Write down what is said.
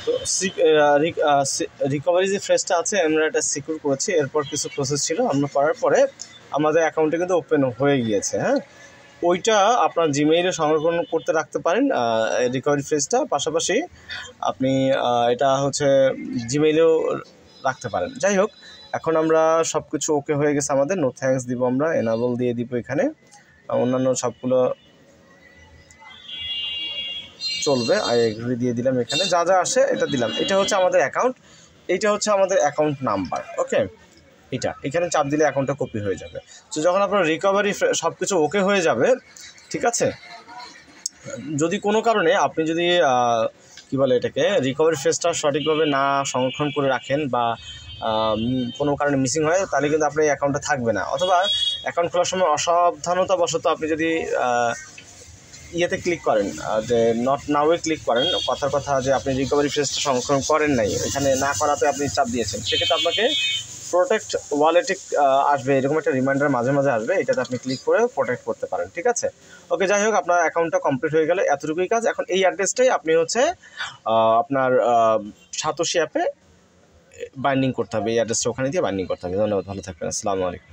তো রিকভারি যে ফ্রেজটা আছে আমরা এটা সিকিউর করেছি। এরপর কিছু প্রসেস ছিল, আমরা করার পরে আমাদের অ্যাকাউন্টে কিন্তু ওপেন হয়ে গিয়েছে। হ্যাঁ, ওইটা আপনার জিমেইলে সংরক্ষণ করতে রাখতে পারেন রিকভারি ফ্রেজটা। পাশাপাশি আপনি এটা হচ্ছে জিমেইলেও রাখতে পারেন। যাই হোক, এখন আমরা সব কিছু ওকে হয়ে গেছে আমাদের। নো থ্যাঙ্কস দিব, আমরা এনাবল দিয়ে দিব এখানে, অন্যান্য সবগুলো চলবে। আই এগ্রি দিয়ে দিলাম, এখানে যা যা আসে এটা দিলাম। এটা হচ্ছে আমাদের অ্যাকাউন্ট, এইটা হচ্ছে আমাদের অ্যাকাউন্ট নাম্বার। ওকে, এটা এখানে চাপ দিলে অ্যাকাউন্টটা কপি হয়ে যাবে। তো যখন আপনার রিকভারি সব কিছু ওকে হয়ে যাবে, ঠিক আছে, যদি কোনো কারণে আপনি যদি কী বলে এটাকে রিকভারি ফেজটা সঠিকভাবে না সংরক্ষণ করে রাখেন বা কোনো কারণে মিসিং হয়, তাহলে কিন্তু আপনার এই অ্যাকাউন্টটা থাকবে না। অথবা অ্যাকাউন্ট খোলার সময় অসাবধানতাবশত আপনি যদি ইয়েতে ক্লিক করেন, যে নট নাওয়ে ক্লিক করেন, কথার কথা যে আপনি রিকভারি ফেজটা সংরক্ষণ করেন নাই, এখানে না করাতে আপনি চাপ দিয়েছেন, সেক্ষেত্রে আপনাকে প্রোটেক্ট ওয়ালেটে আসবে, এরকম একটা রিমাইন্ডার মাঝে মাঝে আসবে, এটাতে আপনি ক্লিক করে প্রোটেক্ট করতে পারেন। ঠিক আছে, ওকে। যাই হোক, আপনার অ্যাকাউন্টটা কমপ্লিট হয়ে গেলে এতটুকুই কাজ। এখন এই অ্যাড্রেসটাই আপনি হচ্ছে আপনার সাতোশি অ্যাপে বাইন্ডিং করতে হবে, এই অ্যাড্রেসটা ওখানে দিয়ে বাইন্ডিং করতে হবে। ধন্যবাদ, ভালো থাকবেন, আসসালামু আলাইকুম।